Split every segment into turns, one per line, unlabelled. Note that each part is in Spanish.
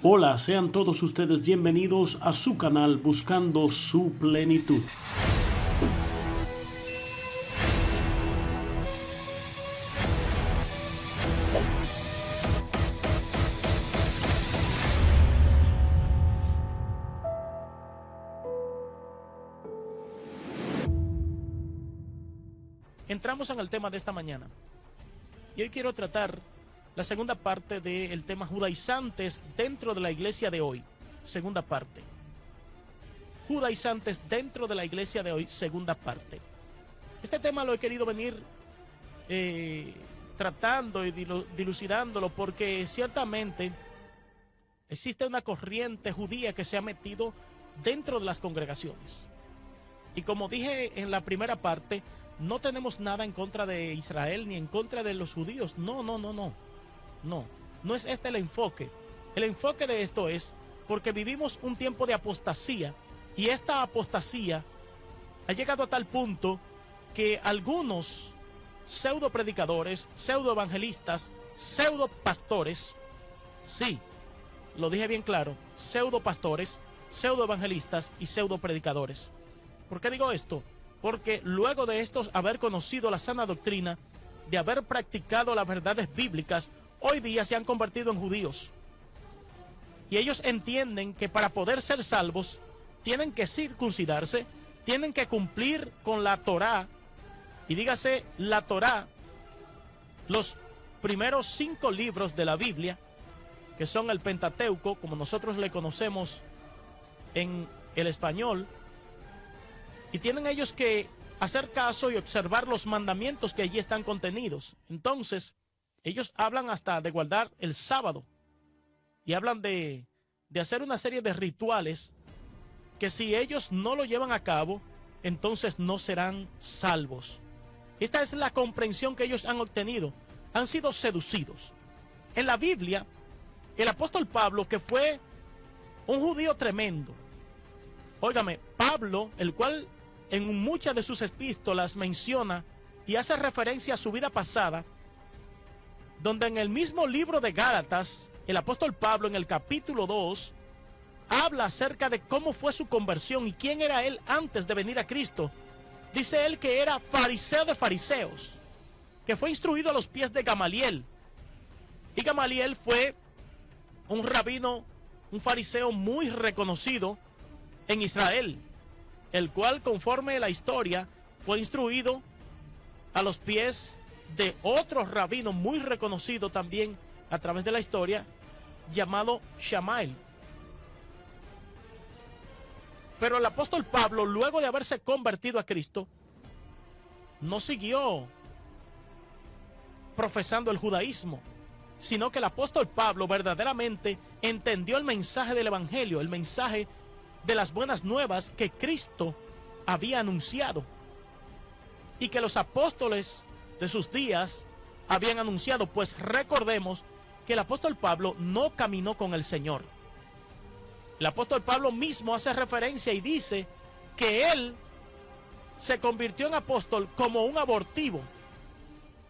Hola, sean todos ustedes bienvenidos a su canal Buscando su Plenitud.
Entramos en el tema de esta mañana y hoy quiero tratar la segunda parte del tema judaizantes dentro de la iglesia de hoy. Segunda parte. Judaizantes dentro de la iglesia de hoy. Segunda parte. Este tema lo he querido venir tratando y dilucidándolo porque ciertamente existe una corriente judía que se ha metido dentro de las congregaciones. Y como dije en la primera parte, no tenemos nada en contra de Israel ni en contra de los judíos. No es este el enfoque. El enfoque de esto es porque vivimos un tiempo de apostasía y esta apostasía ha llegado a tal punto que algunos pseudo predicadores, pseudo evangelistas, pseudo pastores, sí, lo dije bien claro, pseudo pastores, pseudo evangelistas y pseudo predicadores. ¿Por qué digo esto? Porque luego de estos haber conocido la sana doctrina, de haber practicado las verdades bíblicas, hoy día se han convertido en judíos. Y ellos entienden que para poder ser salvos, tienen que circuncidarse, tienen que cumplir con la Torá. Y dígase la Torá, los primeros 5 libros de la Biblia, que son el Pentateuco, como nosotros le conocemos en el español. Y tienen ellos que hacer caso y observar los mandamientos que allí están contenidos. Entonces, ellos hablan hasta de guardar el sábado. Y hablan de hacer una serie de rituales que si ellos no lo llevan a cabo, entonces no serán salvos. Esta es la comprensión que ellos han obtenido. Han sido seducidos. En la Biblia, el apóstol Pablo, que fue un judío tremendo. Óigame, Pablo, el cual en muchas de sus epístolas menciona y hace referencia a su vida pasada, donde en el mismo libro de Gálatas, el apóstol Pablo en el capítulo 2, habla acerca de cómo fue su conversión y quién era él antes de venir a Cristo. Dice él que era fariseo de fariseos, que fue instruido a los pies de Gamaliel. Y Gamaliel fue un rabino, un fariseo muy reconocido en Israel, el cual, conforme a la historia, fue instruido a los pies de otro rabino muy reconocido también a través de la historia, llamado Shamael. Pero el apóstol Pablo, luego de haberse convertido a Cristo, no siguió profesando el judaísmo, sino que el apóstol Pablo verdaderamente entendió el mensaje del evangelio, el mensaje de las buenas nuevas que Cristo había anunciado y que los apóstoles de sus días habían anunciado. Pues recordemos que el apóstol Pablo no caminó con el Señor. El apóstol Pablo mismo hace referencia y dice que él se convirtió en apóstol como un abortivo,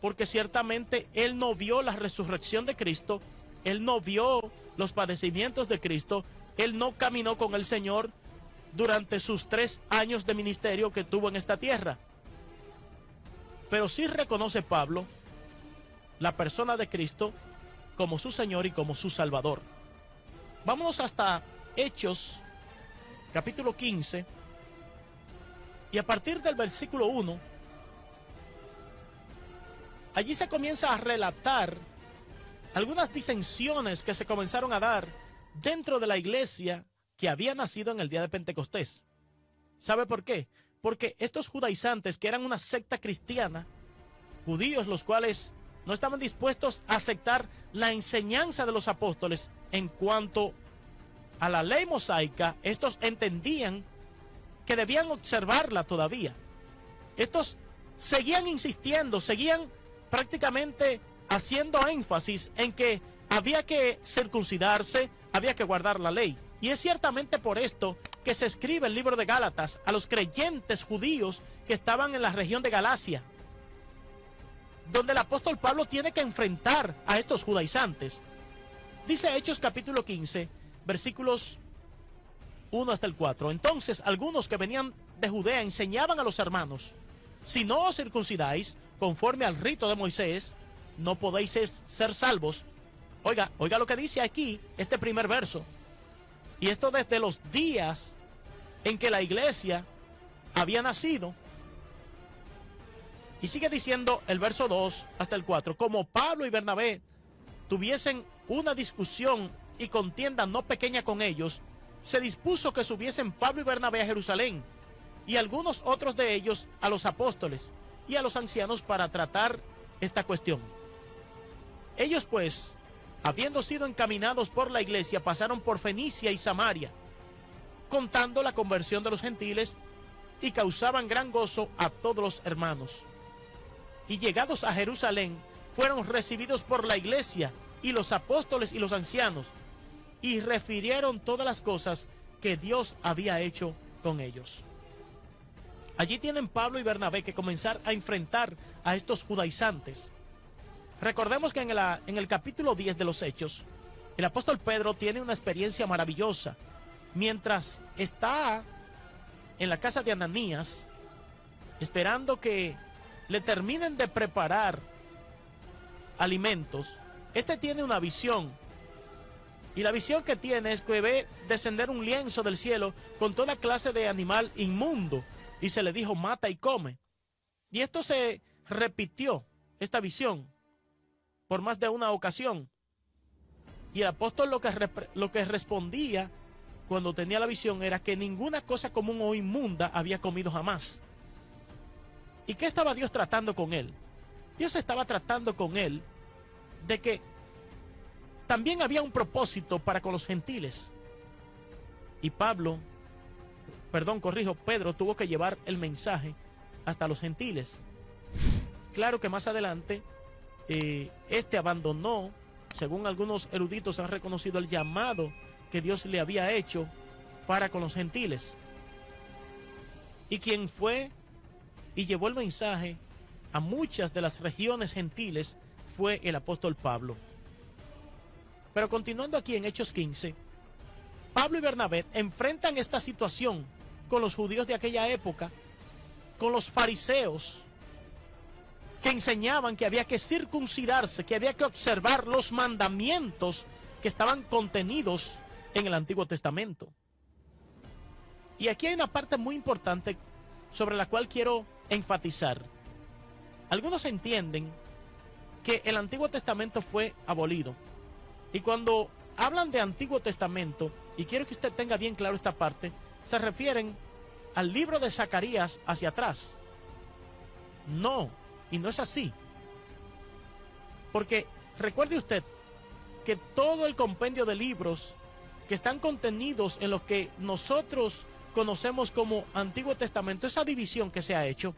porque ciertamente él no vio la resurrección de Cristo, él no vio los padecimientos de Cristo, él no caminó con el Señor durante sus 3 años de ministerio que tuvo en esta tierra. Pero sí reconoce Pablo la persona de Cristo como su Señor y como su Salvador. Vámonos hasta Hechos, capítulo 15, y a partir del versículo 1, allí se comienza a relatar algunas disensiones que se comenzaron a dar dentro de la iglesia que había nacido en el día de Pentecostés. ¿Sabe por qué? Porque estos judaizantes, que eran una secta cristiana, judíos los cuales no estaban dispuestos a aceptar la enseñanza de los apóstoles en cuanto a la ley mosaica, estos entendían que debían observarla todavía. Estos seguían insistiendo, seguían prácticamente haciendo énfasis en que había que circuncidarse, había que guardar la ley. Y es ciertamente por esto que se escribe el libro de Gálatas a los creyentes judíos que estaban en la región de Galacia, donde el apóstol Pablo tiene que enfrentar a estos judaizantes. Dice Hechos capítulo 15 versículos 1 hasta el 4. Entonces algunos que venían de Judea enseñaban a los hermanos: si no os circuncidáis conforme al rito de Moisés, no podéis ser salvos. Oiga lo que dice aquí, este primer verso. Y esto desde los días en que la iglesia había nacido. Y sigue diciendo el verso 2 hasta el 4. Como Pablo y Bernabé tuviesen una discusión y contienda no pequeña con ellos, se dispuso que subiesen Pablo y Bernabé a Jerusalén, y algunos otros de ellos a los apóstoles y a los ancianos para tratar esta cuestión. Ellos pues, habiendo sido encaminados por la iglesia, pasaron por Fenicia y Samaria, contando la conversión de los gentiles, y causaban gran gozo a todos los hermanos. Y llegados a Jerusalén, fueron recibidos por la iglesia y los apóstoles y los ancianos, y refirieron todas las cosas que Dios había hecho con ellos. Allí tienen Pablo y Bernabé que comenzar a enfrentar a estos judaizantes. Recordemos que en el capítulo 10 de los Hechos, el apóstol Pedro tiene una experiencia maravillosa. Mientras está en la casa de Ananías, esperando que le terminen de preparar alimentos, este tiene una visión. Y la visión que tiene es que ve descender un lienzo del cielo con toda clase de animal inmundo. Y se le dijo: mata y come. Y esto se repitió, esta visión, por más de una ocasión. Y el apóstol lo que respondía cuando tenía la visión era que ninguna cosa común o inmunda había comido jamás. ¿Y qué estaba Dios tratando con él? Dios estaba tratando con él de que también había un propósito para con los gentiles. Y Pedro tuvo que llevar el mensaje hasta los gentiles. Claro que más adelante este abandonó, según algunos eruditos han reconocido, el llamado que Dios le había hecho para con los gentiles. Y quien fue y llevó el mensaje a muchas de las regiones gentiles fue el apóstol Pablo. Pero continuando aquí en Hechos 15, Pablo y Bernabé enfrentan esta situación con los judíos de aquella época, con los fariseos, que enseñaban que había que circuncidarse, que había que observar los mandamientos que estaban contenidos en el Antiguo Testamento. Y aquí hay una parte muy importante sobre la cual quiero enfatizar. Algunos entienden que el Antiguo Testamento fue abolido. Y cuando hablan de Antiguo Testamento, y quiero que usted tenga bien claro esta parte, se refieren al libro de Zacarías hacia atrás. No, y no es así. Porque recuerde usted que todo el compendio de libros que están contenidos en lo que nosotros conocemos como Antiguo Testamento, esa división que se ha hecho,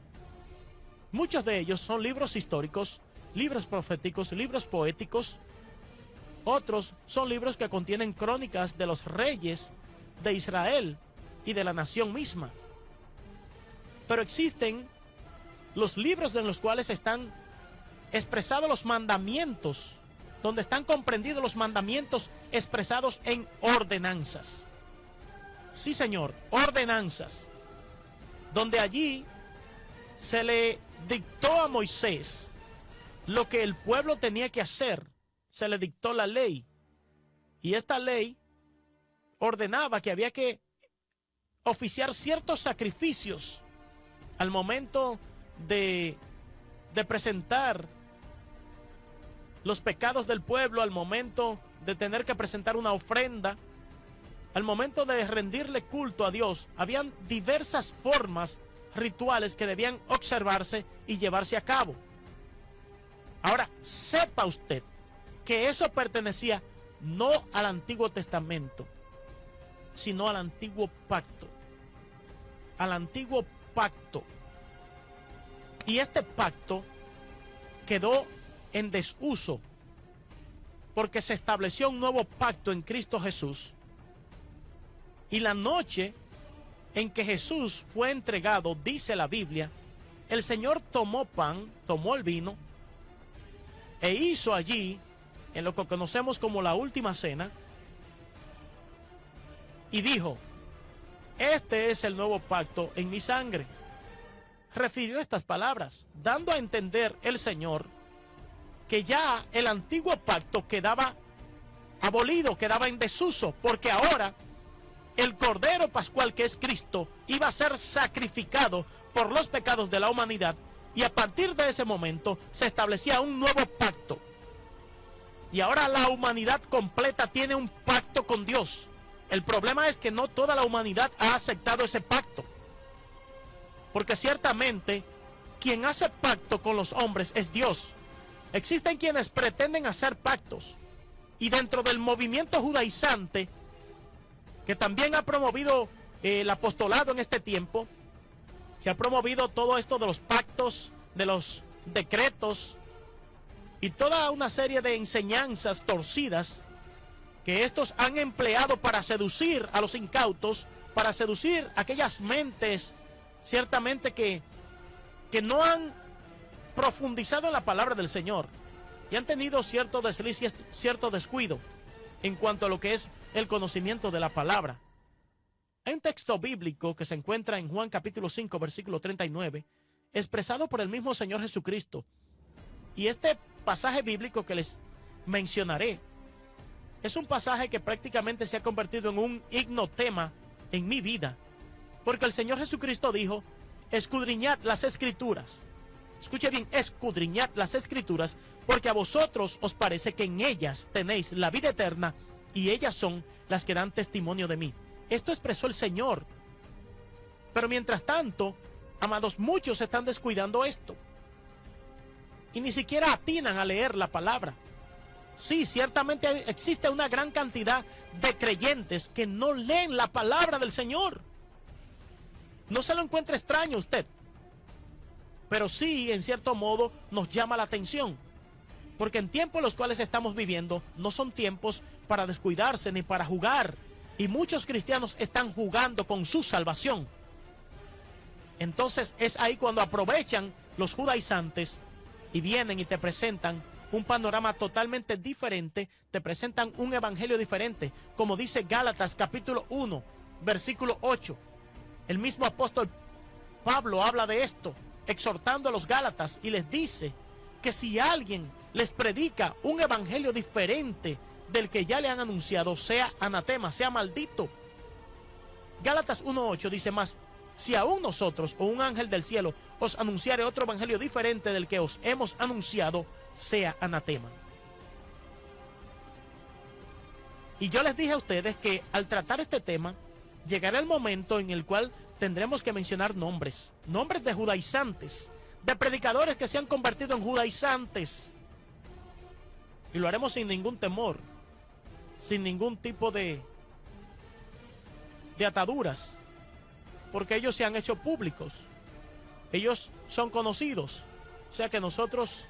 muchos de ellos son libros históricos, libros proféticos, libros poéticos. Otros son libros que contienen crónicas de los reyes de Israel y de la nación misma. Pero existen los libros en los cuales están expresados los mandamientos, donde están comprendidos los mandamientos expresados en ordenanzas. Sí, señor, ordenanzas, donde allí se le dictó a Moisés lo que el pueblo tenía que hacer. Se le dictó la ley, y esta ley ordenaba que había que oficiar ciertos sacrificios al momento de presentar los pecados del pueblo, al momento de tener que presentar una ofrenda, al momento de rendirle culto a Dios. Habían diversas formas rituales que debían observarse y llevarse a cabo. Ahora, sepa usted que eso pertenecía no al Antiguo Testamento, sino al Antiguo Pacto. Al Antiguo Pacto. Y este pacto quedó en desuso porque se estableció un nuevo pacto en Cristo Jesús. Y la noche en que Jesús fue entregado, dice la Biblia, el Señor tomó pan, tomó el vino e hizo allí, en lo que conocemos como la última cena, y dijo: este es el nuevo pacto en mi sangre. Refirió estas palabras, dando a entender el Señor que ya el antiguo pacto quedaba abolido, quedaba en desuso, porque ahora el Cordero Pascual, que es Cristo, iba a ser sacrificado por los pecados de la humanidad, y a partir de ese momento se establecía un nuevo pacto. Y ahora la humanidad completa tiene un pacto con Dios. El problema es que no toda la humanidad ha aceptado ese pacto, porque ciertamente quien hace pacto con los hombres es Dios. Existen quienes pretenden hacer pactos, y dentro del movimiento judaizante, que también ha promovido el apostolado en este tiempo, que ha promovido todo esto de los pactos, de los decretos y toda una serie de enseñanzas torcidas que estos han empleado para seducir a los incautos, para seducir a aquellas mentes ciertamente que no han profundizado en la palabra del Señor y han tenido cierto desliz y cierto descuido en cuanto a lo que es el conocimiento de la palabra. Hay un texto bíblico que se encuentra en Juan capítulo 5, versículo 39, expresado por el mismo Señor Jesucristo. Y este pasaje bíblico que les mencionaré es un pasaje que prácticamente se ha convertido en un ignotema en mi vida, porque el Señor Jesucristo dijo: escudriñad las Escrituras. Escuche bien, escudriñad las Escrituras, porque a vosotros os parece que en ellas tenéis la vida eterna, y ellas son las que dan testimonio de mí. Esto expresó el Señor. Pero mientras tanto, amados, muchos están descuidando esto y ni siquiera atinan a leer la palabra. Sí, ciertamente existe una gran cantidad de creyentes que no leen la palabra del Señor. No se lo encuentra extraño a usted, pero sí, en cierto modo, nos llama la atención, porque en tiempos en los cuales estamos viviendo no son tiempos para descuidarse ni para jugar, y muchos cristianos están jugando con su salvación. Entonces es ahí cuando aprovechan los judaizantes y vienen y te presentan un panorama totalmente diferente, te presentan un evangelio diferente, como dice Gálatas capítulo 1, versículo 8. El mismo apóstol Pablo habla de esto, exhortando a los Gálatas, y les dice que si alguien les predica un evangelio diferente del que ya le han anunciado, sea anatema, sea maldito. Gálatas 1:8 dice más: si aún nosotros o un ángel del cielo os anunciare otro evangelio diferente del que os hemos anunciado, sea anatema. Y yo les dije a ustedes que al tratar este tema, llegará el momento en el cual tendremos que mencionar nombres de judaizantes, de predicadores que se han convertido en judaizantes. Y lo haremos sin ningún temor, sin ningún tipo de ataduras, porque ellos se han hecho públicos, ellos son conocidos. O sea que nosotros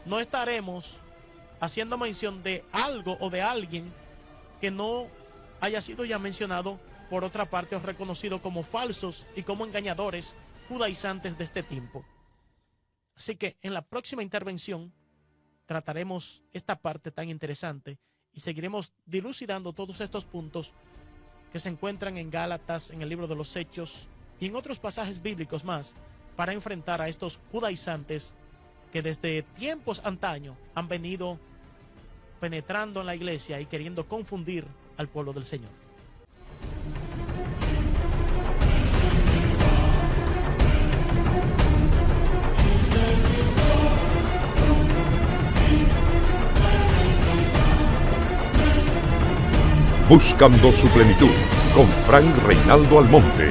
no estaremos haciendo mención de algo o de alguien que no haya sido ya mencionado por otra parte o reconocido como falsos y como engañadores judaizantes de este tiempo. Así que en la próxima intervención trataremos esta parte tan interesante y seguiremos dilucidando todos estos puntos que se encuentran en Gálatas, en el libro de los Hechos y en otros pasajes bíblicos más, para enfrentar a estos judaizantes que desde tiempos antaño han venido penetrando en la iglesia y queriendo confundir al pueblo del Señor.
Buscando su plenitud, con Frank Reinaldo Almonte.